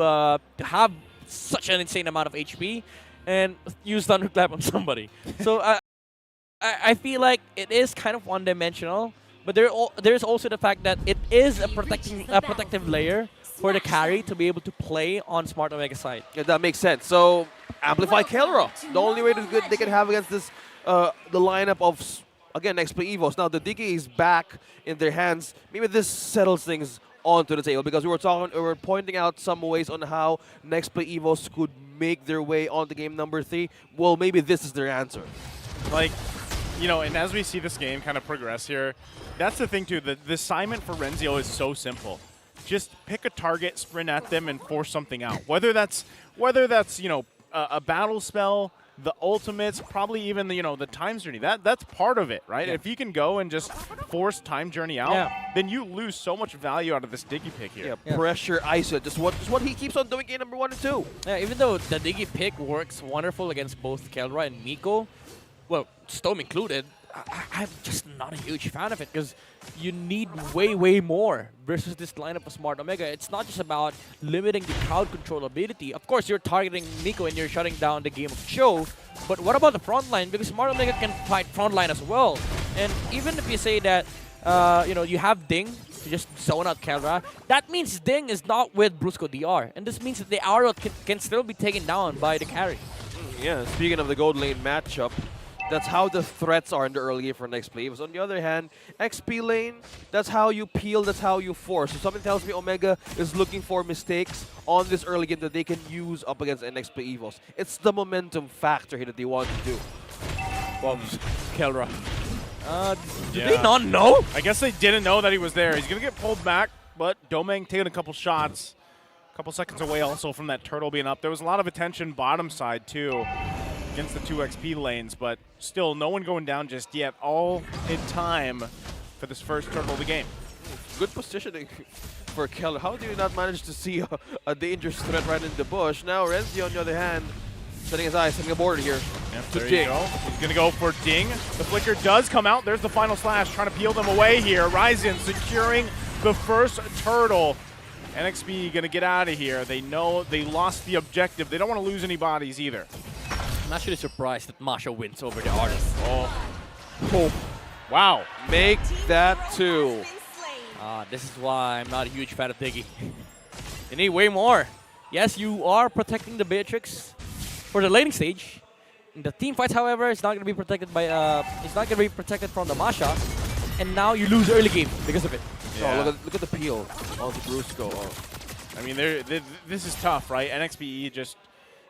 to have such an insane amount of HP and use Thunderclap on somebody. So I feel like it is kind of one-dimensional, but there's also the fact that it is a protective layer for the carry to be able to play on Smart Omega side. Yeah, that makes sense. So amplify Kelra. The only way they can have against this the lineup of again Nexplay EVOS. Now the Diggy is back in their hands. Maybe this settles things onto the table because we were pointing out some ways on how Nexplay EVOS could make their way onto game number 3. Well, maybe this is their answer. Like, you know, and as we see this game kind of progress here, that's the thing too. The assignment for Renzio is so simple. Just pick a target, sprint at them, and force something out. Whether that's you know a battle spell, the ultimates, probably even the the time journey. That's part of it, right? Yeah. If you can go and just force time journey out, then you lose so much value out of this Diggy pick here. Yeah, pressure ISO. Just what he keeps on doing in number 1 and 2. Yeah, even though the Diggy pick works wonderful against both Kelra and Miko, well, Stome included, I'm just not a huge fan of it because you need way more versus this lineup of Smart Omega. It's not just about limiting the crowd control ability. Of course, you're targeting Miko and you're shutting down the game of Cho, but what about the front line? Because Smart Omega can fight front line as well. And even if you say that you have Ding to just zone out Kelra, that means Ding is not with Brusco DR. And this means that the Arrow can still be taken down by the carry. Yeah, speaking of the gold lane matchup, that's how the threats are in the early game for Nexplay EVOS. On the other hand, XP lane, that's how you peel, that's how you force. So something tells me Omega is looking for mistakes on this early game that they can use up against Nexplay EVOS. It's the momentum factor here that they want to do. Well, Kelra. Did they not know? I guess they didn't know that he was there. He's going to get pulled back, but Domeng taking a couple shots. A couple seconds away also from that turtle being up. There was a lot of attention bottom side too against the 2 XP lanes, but still no one going down just yet. All in time for this first turtle of the game. Good positioning for Keller. How do you not manage to see a dangerous threat right in the bush? Now Renzi on the other hand, setting his eyes, setting a border here. Yep, there you go. He's going to go for Ding. The flicker does come out. There's the final slash, trying to peel them away here. Ryzen securing the first turtle. NXP going to get out of here. They know they lost the objective. They don't want to lose any bodies either. I'm actually surprised that Masha wins over the artist. Oh. Wow. Make that 2. This is why I'm not a huge fan of Diggy. You need way more. Yes, you are protecting the Beatrix for the laning stage. In the team fights, however, it's not going to be protected by. It's not going to be protected from the Masha, and now you lose early game because of it. Yeah. Oh, look at the peel on the Brusco. Oh. I mean, this is tough, right? NXPE just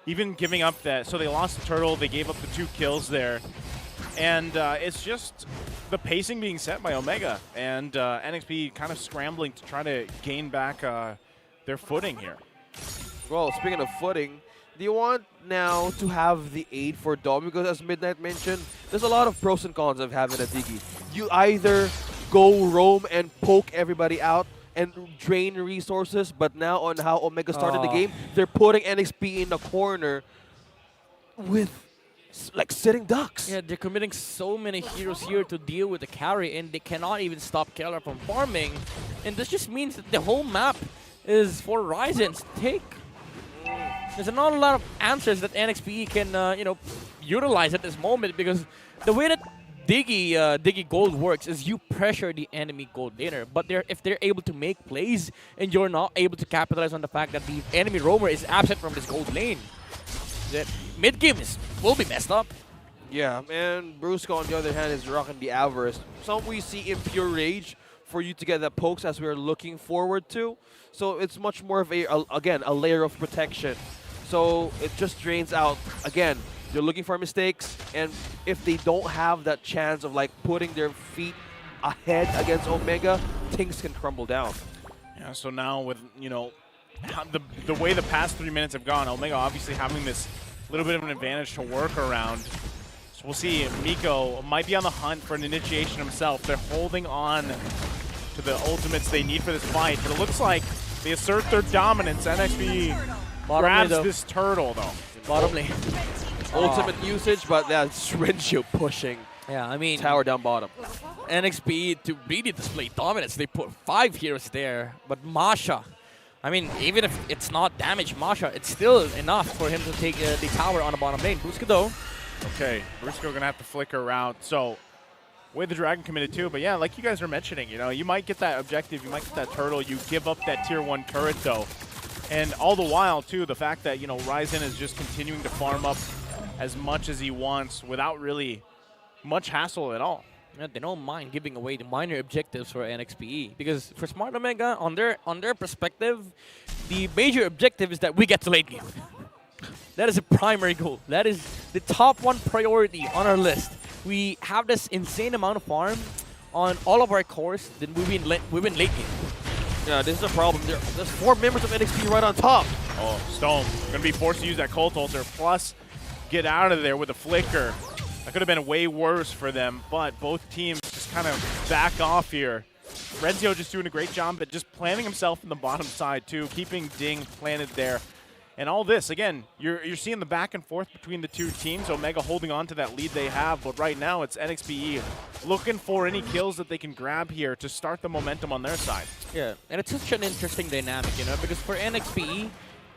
even giving up that. So they lost the turtle. They gave up the 2 kills there. And it's just the pacing being set by Omega. And NXP kind of scrambling to try to gain back their footing here. Well, speaking of footing, do you want now to have the aid for Dom? Because as Midnight mentioned, there's a lot of pros and cons of having a Diggy. You either go roam and poke everybody out and drain resources, but now on how Omega started the game, they're putting NXP in the corner with like sitting ducks. Yeah, they're committing so many heroes here to deal with the carry, and they cannot even stop Keller from farming. And this just means that the whole map is for Ryzen's take. There's not a lot of answers that NXP can utilize at this moment, because the way that Diggy Gold works is you pressure the enemy gold laner, but if they're able to make plays and you're not able to capitalize on the fact that the enemy roamer is absent from this gold lane, that mid game will be messed up. Yeah, and Brusco on the other hand is rocking the Avarice. Some we see in pure rage for you to get the pokes as we're looking forward to. So it's much more of a layer of protection. So it just drains out again. You're looking for mistakes, and if they don't have that chance of like putting their feet ahead against Omega, things can crumble down. Yeah, so now with, the way the past 3 minutes have gone, Omega obviously having this little bit of an advantage to work around. So we'll see. Miko might be on the hunt for an initiation himself. They're holding on to the ultimates they need for this fight, but it looks like they assert their dominance. NXP grabs this turtle, though. Bottom lane. Ultimate usage, but that's Renzio pushing. Yeah, I mean, tower down bottom. NXP to really display dominance. They put 5 heroes there, but Masha I mean, even if it's not damage Masha, it's still enough for him to take the tower on the bottom lane. Brusco though. Okay, Brusco gonna have to flicker out. So, way the Dragon committed too, but yeah, like you guys are mentioning, you know, you might get that objective, you might get that turtle, you give up that tier 1 turret though. And all the while too, the fact that, you know, Ryzen is just continuing to farm up as much as he wants without really much hassle at all. Yeah, they don't mind giving away the minor objectives for NXPE because for Smart Omega, on their perspective, the major objective is that we get to late game. That is a primary goal. That is the top 1 priority on our list. We have this insane amount of farm on all of our cores, then we win late game. Yeah, this is a problem. There's 4 members of NXP right on top. Oh, Stone gonna be forced to use that Cult Ulter plus get out of there with a flicker. That could have been way worse for them, but both teams just kind of back off here. Renzio just doing a great job at just planting himself in the bottom side too, keeping Ding planted there. And all this, again, you're seeing the back and forth between the two teams. Omega holding on to that lead they have, but right now it's NXPE looking for any kills that they can grab here to start the momentum on their side. Yeah, and it's such an interesting dynamic, you know, because for NXPE,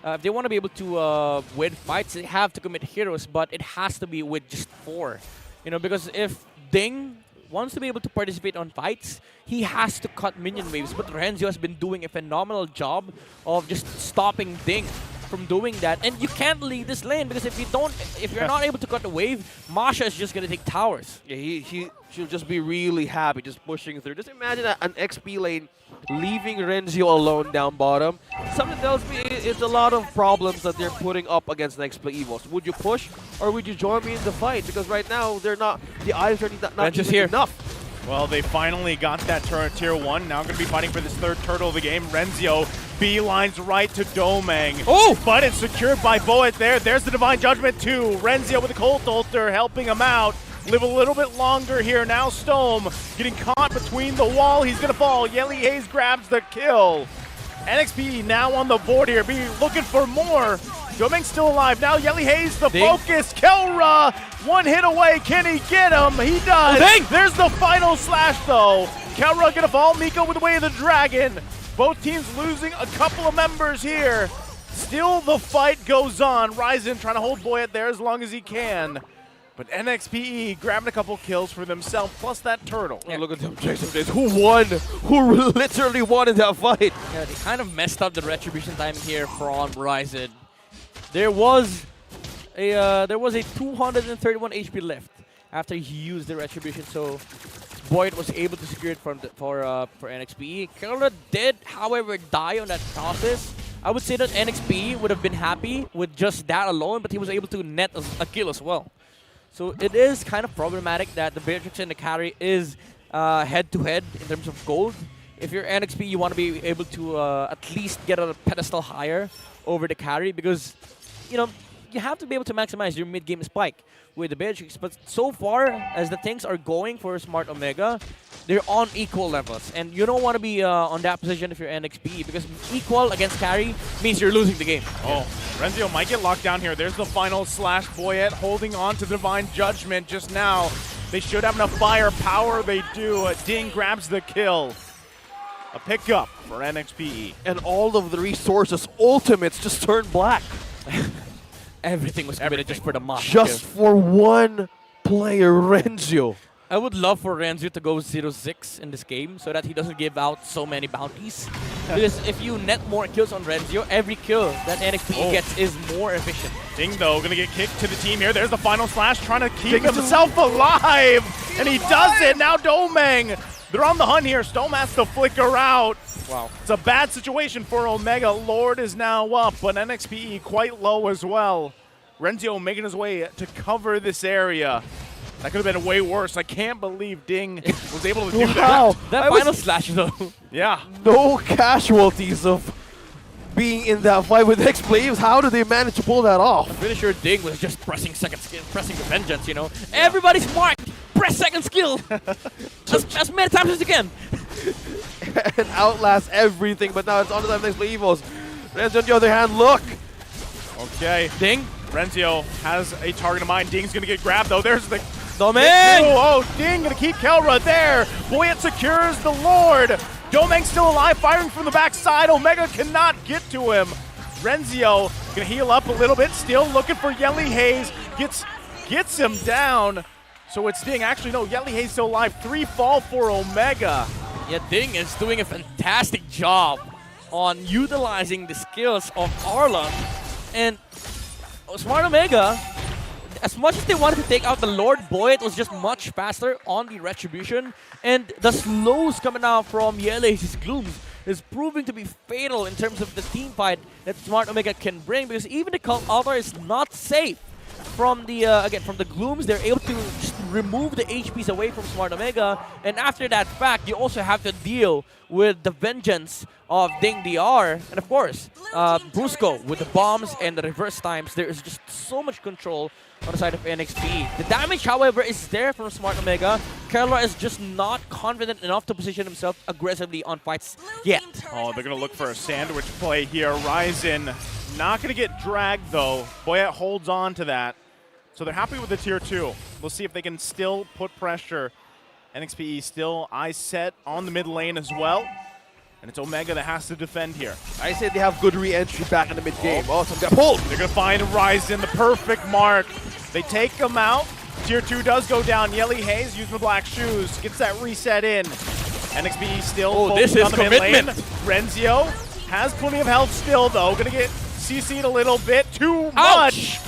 if they want to be able to win fights, they have to commit heroes, but it has to be with just 4. You know, because if Ding wants to be able to participate on fights, he has to cut minion waves. But Renzio has been doing a phenomenal job of just stopping Ding from doing that. And you can't lead this lane because if you're not able to cut the wave, Masha is just gonna take towers. Yeah, he should just be really happy just pushing through. Just imagine an XP lane leaving Renzio alone down bottom. Something tells me it's a lot of problems that they're putting up against Nexplay EVOS. Would you push or would you join me in the fight? Because right now they're not. The items are not even enough. Well, they finally got that turret tier 1. Now going to be fighting for this 3rd turtle of the game. Renzio beelines right to Domeng. Oh! But it's secured by Boet there. There's the Divine Judgment too. Renzio with the Cult Ulter helping him out. Live a little bit longer here. Now Stome getting caught between the wall. He's going to fall. Yelly Hayes grabs the kill. NXP now on the board here. Be looking for more. Domeng's still alive. Now Yelly Hayes, the focus. Kelra, 1 hit away. Can he get him? He does. Oh, there's the final slash though. Kelra gonna fall. Miko with the way of the dragon. Both teams losing a couple of members here. Still the fight goes on. Ryzen trying to hold Boyet there as long as he can. But NXPE grabbing a couple kills for themselves, plus that turtle. Yeah. Look at the objective. Who won? Who literally won in that fight? Yeah, they kind of messed up the retribution time here from Ryzen. There was a 231 HP left after he used the retribution, so Boyd was able to secure it for NXPE. Kerala did, however, die on that process. I would say that NXPE would have been happy with just that alone, but he was able to net a kill as well. So it is kind of problematic that the Beatrix and the carry is head-to-head in terms of gold. If you're NXP, you want to be able to at least get a pedestal higher over the carry because, you know, you have to be able to maximize your mid-game spike with the Beatrix. But so far, as the things are going for Smart Omega, they're on equal levels. And you don't want to be on that position if you're NXP because equal against carry means you're losing the game. Oh, Renzio might get locked down here. There's the final slash. Boyet holding on to Divine Judgment just now. They should have enough firepower. They do. Ding grabs the kill. A pickup for NXPE. And all of the resources, ultimates, just turned black. Everything was committed just for the Macth. Just for one player, Renzio. I would love for Renzio to go 0-6 in this game so that he doesn't give out so many bounties. Because if you net more kills on Renzio, every kill that NXP gets is more efficient. Ding, though, going to get kicked to the team here. There's the final slash, trying to keep himself alive. And he does it. Now Domeng. They're on the hunt here. Stome has to flicker out. Wow. It's a bad situation for Omega. Lord is now up, but NXPE quite low as well. Renzio making his way to cover this area. That could have been way worse. I can't believe Ding was able to do that. That final slash, though. Yeah. No casualties of being in that fight with Nexplay. How did they manage to pull that off? I'm pretty sure Ding was just pressing second skill, pressing the vengeance, you know. Everybody's marked. Press second skill. as many times as you can. And outlast everything, but now it's on the time of Nexplay EVOS. Renzio on the other hand, look. Okay. Ding. Renzio has a target in mind. Ding's going to get grabbed, though. There's the... Domeng! Oh, Ding going to keep Kelra there. Boyet secures the Lord. Domeng's still alive, firing from the backside. Omega cannot get to him. Renzio gonna heal up a little bit, still looking for Yelly Hayes. Gets him down. So it's Ding. Actually, no, Yelly Hayes still alive. 3 fall for Omega. Yeah, Ding is doing a fantastic job on utilizing the skills of Arla. And Smart Omega, as much as they wanted to take out the Lord Boyd, was just much faster on the Retribution. And the slows coming out from Yele's Glooms is proving to be fatal in terms of the team fight that Smart Omega can bring, because even the Cult Altar is not safe from the from the Glooms. They're able to just remove the HPs away from Smart Omega, and after that fact, you also have to deal with the vengeance of Ding DR, and of course, Brusco with the bombs and the reverse times. There is just so much control on the side of NXP. The damage, however, is there from Smart Omega. Kerala is just not confident enough to position himself aggressively on fights yet. Oh, they're going to look for a sandwich play here. Ryzen not going to get dragged, though. Boyette holds on to that. So they're happy with the tier 2. We'll see if they can still put pressure. NXPE still eyes set on the mid lane as well. And it's Omega that has to defend here. I say they have good re-entry back in the mid-game. Oh, some got pulled. They're going to find Ryzen, the perfect mark. They take him out. Tier 2 does go down. Yelly Hayes using the black shoes. Gets that reset in. NXPE still focused on the mid lane. Renzio has plenty of health still, though. Going to get CC'd a little bit. Too much.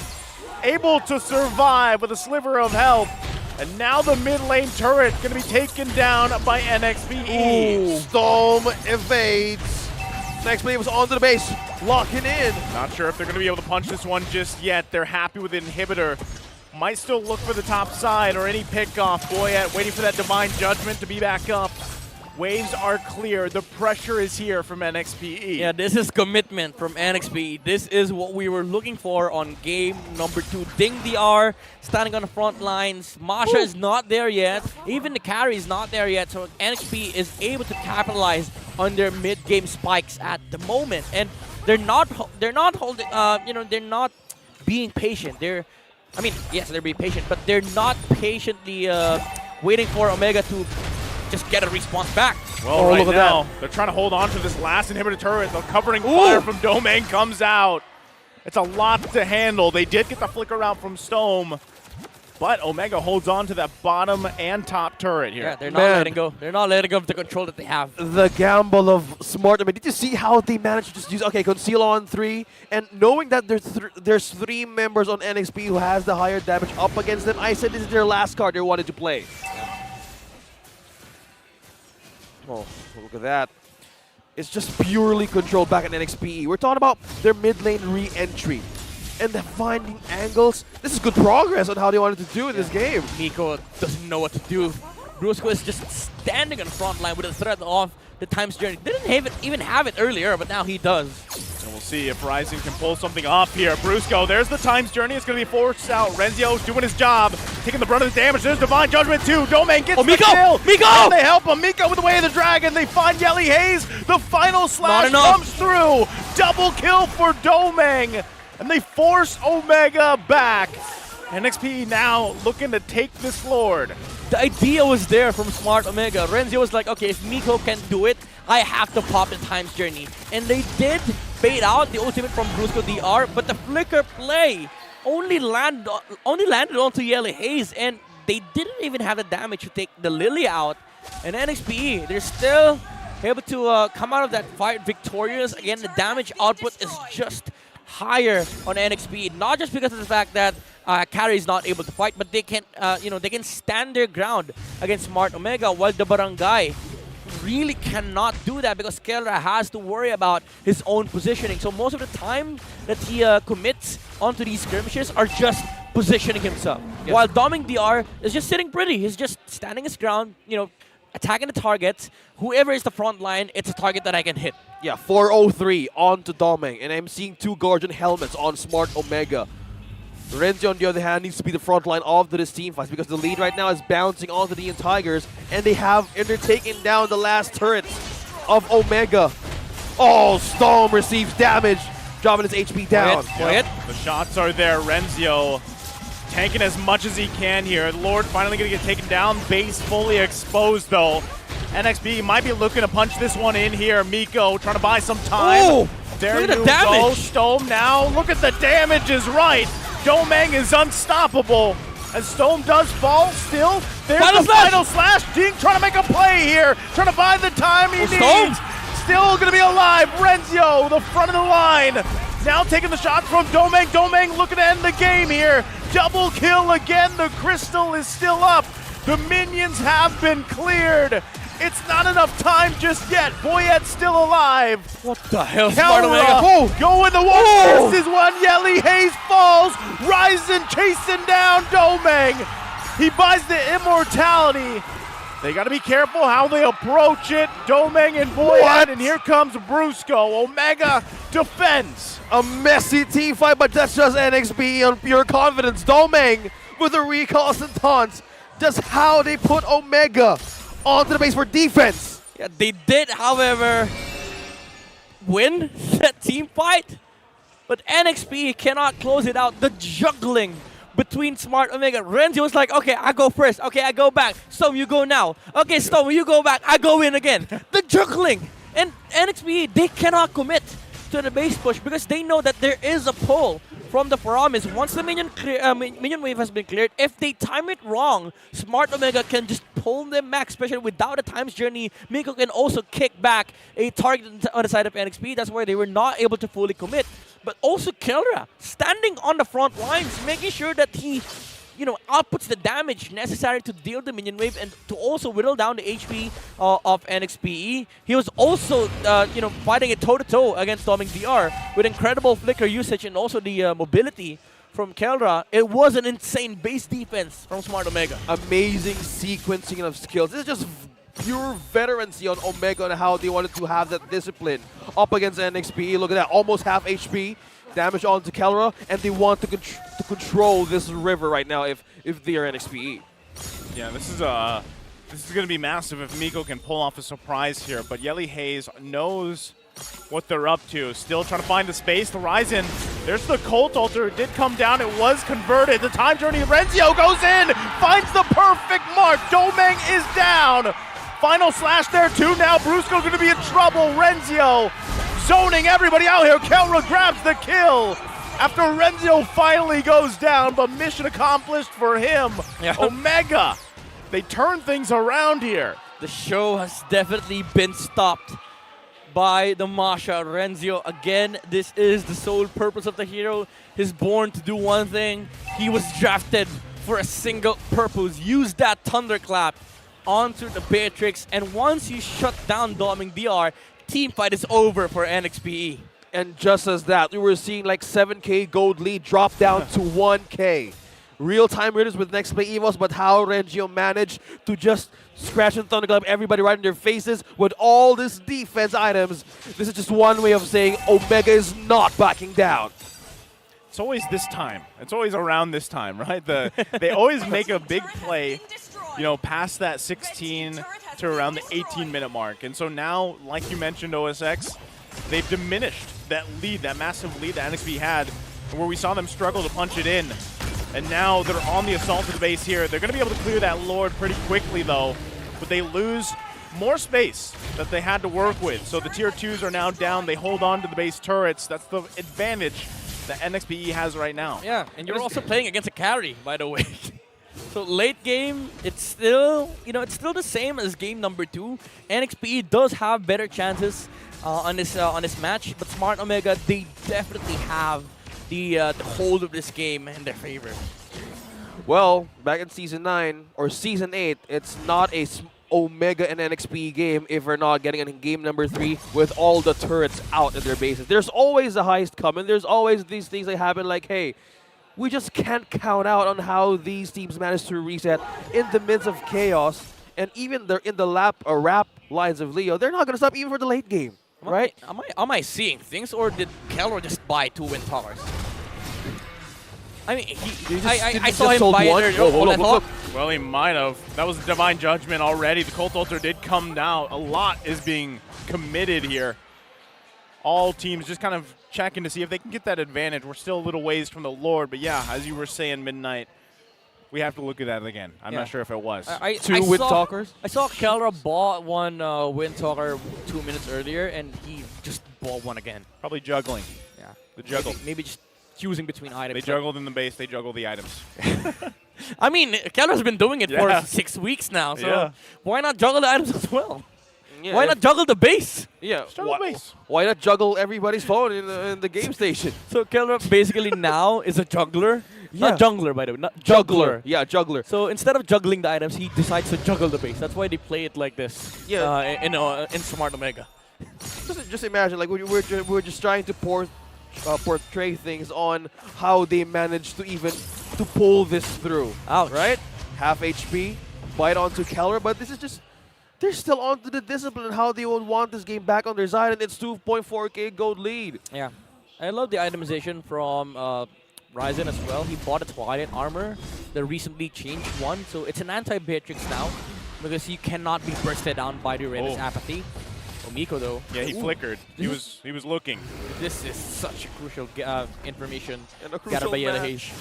Able to survive with a sliver of health. And now the mid lane turret going to be taken down by NXPE. Storm evades. Nexplay was onto the base, locking in. Not sure if they're going to be able to punch this one just yet. They're happy with the inhibitor. Might still look for the top side or any pickoff. Boyette waiting for that Divine Judgment to be back up. Waves are clear. The pressure is here from NXPE. Yeah, this is commitment from NXPE. This is what we were looking for on game number 2. Ding DR standing on the front lines. Masha is not there yet. Even the carry is not there yet. So NXPE is able to capitalize on their mid-game spikes at the moment, and they're not holding. They're not being patient. Yes, they're being patient, but they're not patiently waiting for Omega to just get a response back. Well, right now, they're trying to hold on to this last inhibitor turret. The covering fire from Domain comes out. It's a lot to handle. They did get the flicker out from Stome, but Omega holds on to that bottom and top turret here. Yeah, they're not letting go. They're not letting go of the control that they have. The gamble of Smart. Did you see how they managed to just use, conceal on 3, and knowing that there's 3 members on NXP who has the higher damage up against them, I said this is their last card they wanted to play. Oh, look at that. It's just purely controlled back at NXPE. We're talking about their mid lane re-entry and the finding angles. This is good progress on how they wanted to do in this game. Nico doesn't know what to do. Brusco is just standing on the front line with a threat of the Time's Journey. Didn't even have it earlier, but now he does. And we'll see if Ryzen can pull something off here. Brusco, there's the Time's Journey. It's going to be forced out. Renzio's doing his job, taking the brunt of the damage. There's Divine Judgment too. Domain gets the kill. Miko! And they help him. Miko with the Way of the Dragon. They find Yelly Hayes. The final slash comes through. Double kill for Domain. And they force Omega back. NXP now looking to take this Lord. The idea was there from Smart Omega. Renzio was like, okay, if Miko can do it, I have to pop the Time's Journey. And they did bait out the ultimate from Brusco DR, but the flicker play only landed onto Yelly Hayes, and they didn't even have the damage to take the Lily out. And NXPE, they're still able to come out of that fight victorious. Again, the damage output is just higher on NXP, not just because of the fact that Carry is not able to fight, but they can, they can stand their ground against Smart Omega, while the Barangay really cannot do that because Kelra has to worry about his own positioning. So most of the time that he commits onto these skirmishes are just positioning himself, while Doming DR is just sitting pretty. He's just standing his ground, attacking the targets. Whoever is the front line, it's a target that I can hit. Yeah, 403 onto Doming, and I'm seeing 2 Guardian helmets on Smart Omega. Renzi, on the other hand, needs to be the front line of this team fight because the lead right now is bouncing onto the Tigers, and they're taking down the last turrets of Omega. Oh, Storm receives damage, dropping his HP down. The shots are there. Renzio tanking as much as he can here. Lord finally going to get taken down. Base fully exposed, though. NXP might be looking to punch this one in here. Miko trying to buy some time. Oh, there look at you the damage. go, Stome now. Look at the damage is right. Domeng is unstoppable. As Stome does fall still. There's Final the slash. final slash. Dink trying to make a play here. Trying to buy the time he Stome. needs. Still going to be alive. Renzio, the front of the line. Now taking the shot from Domeng. Domeng looking to end the game here. Double kill again. The crystal is still up. The minions have been cleared. It's not enough time just yet. Boyette's still alive. What the hell, Smart Omega? Kelra going the wall. Oh. This is one. Yelly Hayes falls. Ryzen chasing down Domeng. He buys the immortality. They got to be careful how they approach it. Domeng and Boyette, and here comes Brusco. Omega defends. A messy team fight, but that's just NXP on pure confidence. Domeng with the recalls and taunts. Just how they put Omega onto the base for defense. Yeah, they did, however, win that team fight, but NXP cannot close it out. The juggling between Smart Omega. Renzi was like, okay, I go first. Okay, I go back. Stone, you go now. Okay, Stone, you go back. I go in again. The juggling. And NXP, they cannot commit to the base push because they know that there is a pull from the Paramis. Once the minion wave has been cleared, if they time it wrong, Smart Omega can just pull them back, especially without a times journey. Miko can also kick back a target on the side of NXP. That's why they were not able to fully commit. But also Kelra, standing on the front lines, making sure that he, outputs the damage necessary to deal the minion wave and to also whittle down the HP of NXPE. He was also, fighting it toe-to-toe against Doming DR with incredible flicker usage and also the mobility from Kelra. It was an insane base defense from Smart Omega. Amazing sequencing of skills. This is just pure veterancy on Omega and how they wanted to have that discipline up against NXP. Look at that, almost half HP. Damage onto Kelra, and they want to control this river right now if they are NXPE. Yeah, this is going to be massive if Miko can pull off a surprise here, but Yelly Hayes knows what they're up to. Still trying to find the space. The Ryzen, there's the Cult Altar. It did come down. It was converted. The time journey. Renzio goes in, finds the perfect mark. Domeng is down. Final slash there too. Now Brusco's going to be in trouble. Renzio zoning everybody out here. Kelra grabs the kill after Renzio finally goes down, but mission accomplished for him. Yeah. Omega, they turn things around here. The show has definitely been stopped by the Masha. Renzio, again, this is the sole purpose of the hero. He's born to do one thing. He was drafted for a single purpose. Use that thunderclap onto the Beatrix, and once you shut down Doming DR, team fight is over for NXPE. And just as that, we were seeing like 7K gold lead drop down to 1K. Real-time readers with Nexplay EVOS, but how Rengio managed to just scratch and thunderclap everybody right in their faces with all these defense items. This is just one way of saying Omega is not backing down. It's always this time. It's always around this time, right? They always make a big play, past that 16 to around the 18-minute mark. And so now, like you mentioned, OSX, they've diminished that lead, that massive lead that NXP had, where we saw them struggle to punch it in. And now they're on the assault to the base here. They're going to be able to clear that Lord pretty quickly, though. But they lose more space that they had to work with. So the tier 2s are now down. They hold on to the base turrets. That's the advantage that NXPE has right now. Yeah, and you're also playing against a carry, by the way. So late game, it's still, it's still the same as game number 2. NXPE does have better chances on this match, but Smart Omega, they definitely have the hold of this game in their favor. Well, back in Season 9 or Season 8, it's not a Omega and NXP game if we're not getting in game number 3 with all the turrets out in their bases. There's always a heist coming. There's always these things that happen like, hey, we just can't count out on how these teams manage to reset in the midst of chaos. And even they're in the wrap lines of Leo, they're not going to stop even for the late game, right? Am I seeing things, or did Kelra just buy 2 wind towers? I mean, I saw him buy it earlier. Well, he might have. That was Divine Judgment already. The Cult Altar did come down. A lot is being committed here. All teams just kind of checking to see if they can get that advantage. We're still a little ways from the Lord, but yeah, as you were saying, Midnight, We have to look at that again. I'm not sure if it was. Two Wind Talkers? I saw Kelra bought one Wind Talker 2 minutes earlier, and he just bought one again. Probably juggling. Yeah. The juggle. Maybe just choosing between items. They juggled in the base. They juggle the items. I mean, Kelra's been doing it for 6 weeks now, so why not juggle the items as well? Yeah, why not juggle the base? Yeah. Juggle base. Why not juggle everybody's phone in the game station? So Kelra basically now is a juggler. Yeah. Not jungler, by the way. Not juggler. Yeah, juggler. So instead of juggling the items, he decides to juggle the base. That's why they play it like this. Yeah. In Smart Omega. Just imagine, like we're just trying to portray things on how they managed to pull this through. Ouch. Right? Half HP, bite onto Keller, but this is just they're still onto the discipline and how they would want this game back on their side, and it's 2.4k gold lead. Yeah. I love the itemization from Ryzen as well. He bought a Twilight armor, the recently changed one, so it's an anti-Beatrix now because you cannot be bursted down by the Raven's apathy. Miko though. Yeah, he flickered. He was looking. This is such a crucial information. And a crucial match. Hayes.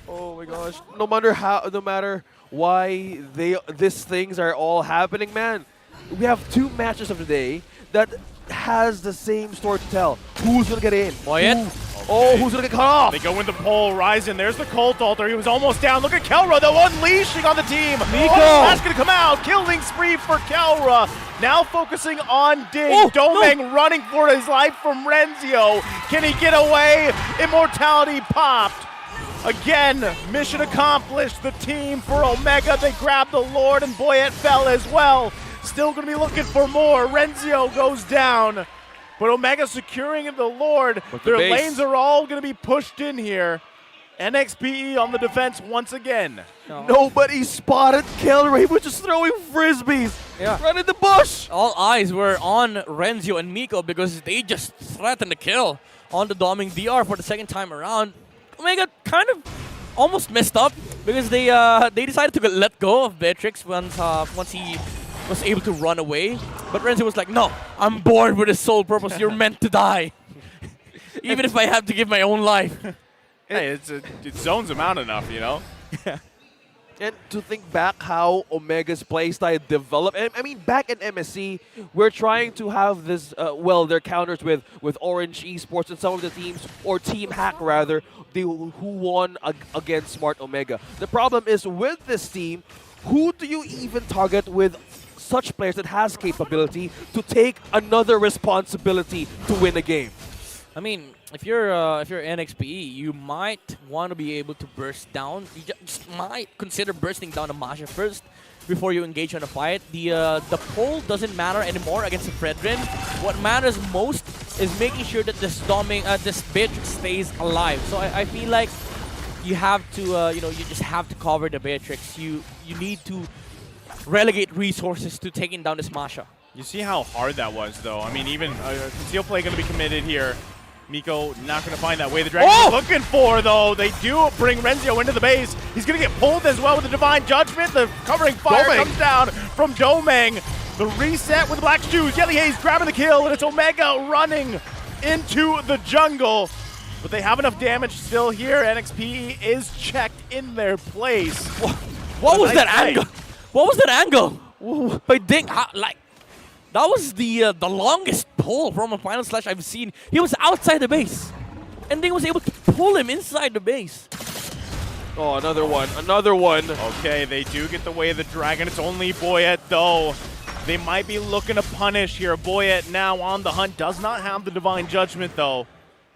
Oh my gosh! No matter why these things are all happening, man. We have 2 matches of the day that has the same story to tell. Who's gonna get in? Boyet. Oh, who's gonna get cut off? They go in the pole. Ryzen. There's the Cult Altar. He was almost down. Look at Kelra, though, unleashing on the team. Miko. That's going to come out. Killing spree for Kelra. Now focusing on Dig. Domeng running for his life from Renzio. Can he get away? Immortality popped. Again, mission accomplished. The team for Omega. They grabbed the Lord, and Boyet fell as well. Still going to be looking for more. Renzio goes down. But Omega securing the Lord. Their lanes are all going to be pushed in here. NXPE on the defense once again. Nobody spotted Keller. He was just throwing frisbees. Yeah. Right in the bush. All eyes were on Renzio and Miko because they just threatened to kill on the Doming DR for the second time around. Omega kind of almost messed up because they decided to let go of Beatrix once he was able to run away. But Renzo was like, no, I'm born with a sole purpose. You're meant to die. Even if I have to give my own life. Hey, it zones him out enough, you know? Yeah. And to think back how Omega's playstyle developed. I mean, back in MSC, we're trying to have this, their counters with Orange Esports and some of the teams, or Team Hack rather, who won against Smart Omega. The problem is with this team, who do you even target with such players that has capability to take another responsibility to win a game? I mean, if you're NXPE, you might want to be able to burst down. You just might consider bursting down a Masha first before you engage on a fight. The pole doesn't matter anymore against the Fredrin. What matters most is making sure that this Beatrix stays alive. So I feel like you have to, you just have to cover the Beatrix. You need to relegate resources to taking down this Masha. You see how hard that was, though. I mean, even conceal play going to be committed here. Miko not going to find that way the Dragon's looking for, though. They do bring Renzio into the base. He's going to get pulled as well with the Divine Judgment. The covering fire comes down from Domeng. The reset with the black shoes. Yelly Hayes grabbing the kill, and it's Omega running into the jungle. But they have enough damage still here. NXP is checked in their place. What was that angle? What was that angle? By Ding, that was the longest pull from a final slash I've seen. He was outside the base, and Ding was able to pull him inside the base. Oh, another one, another one. Okay, they do get the way of the dragon. It's only Boyet, though. They might be looking to punish here. Boyet now on the hunt, does not have the Divine Judgment, though.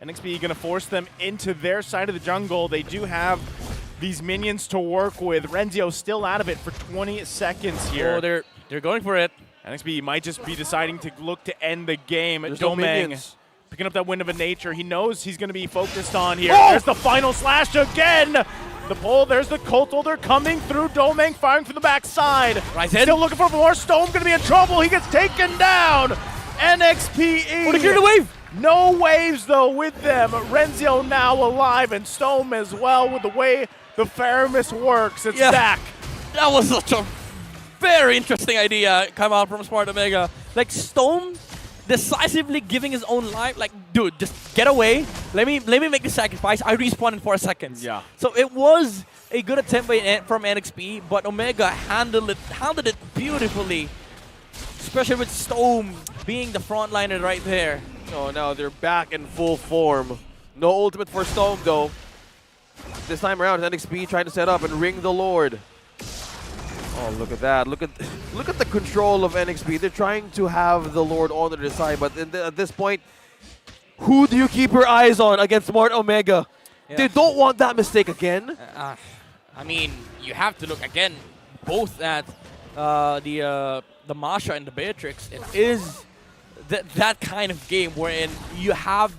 NXP going to force them into their side of the jungle. They do have these minions to work with. Renzio still out of it for 20 seconds here. Oh, they're going for it. NXP might just be deciding to look to end the game. Domeng picking up that Wind of a Nature. He knows he's going to be focused on here. There's the final slash again. The pull, there's the Cult Holder coming through. Domeng firing from the backside. Still looking for more. Stone going to be in trouble. He gets taken down. NXPE. Oh, they cleared the wave. No waves, though, with them. Renzio now alive, and Stone as well with the way the Faramis works. It's back. That was such a very interesting idea come out from Smart Omega. Like, Stone decisively giving his own life. Like, dude, just get away. Let me make the sacrifice. I respawn in 4 seconds. Yeah. So it was a good attempt from NXP, but Omega handled it beautifully, especially with Stone being the frontliner right there. Oh, now they're back in full form. No ultimate for Stone though. This time around, NXP trying to set up and ring the Lord. Oh, look at that! Look at the control of NXP. They're trying to have the Lord on their side, but at this point, who do you keep your eyes on against Smart Omega? Yeah. They don't want that mistake again. I mean, you have to look again both at the Masha and the Beatrix. It is that kind of game wherein you have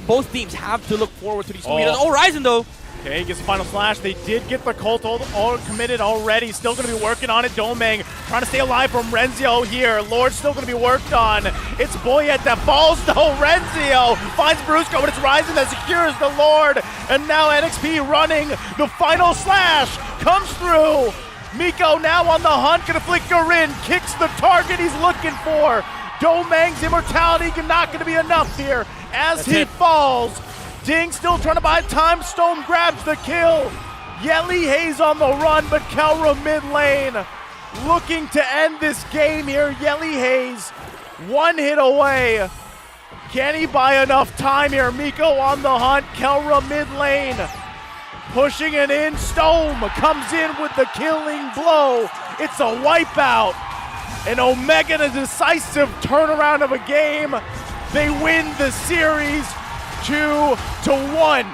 both teams have to look forward to these 2 meters. Oh, Ryzen though. Okay, gets the final slash. They did get the cult all committed already. Still going to be working on it. Domeng trying to stay alive from Renzio here. Lord's still going to be worked on. It's Boyet that falls though. Renzio finds Brusco, but it's Ryzen that secures the Lord. And now NXP running. The final slash comes through. Miko now on the hunt. Going to flicker in. Kicks the target he's looking for. Domeng's immortality not going to be enough here as he falls. Ding still trying to buy time. Stone grabs the kill. Yelly Hayes on the run, but Kelra mid lane looking to end this game here. Yelly Hayes, one hit away. Can he buy enough time here? Miko on the hunt. Kelra mid lane pushing it in. Stone comes in with the killing blow. It's a wipeout. And Omega, a decisive turnaround of a game. They win the series 2-1.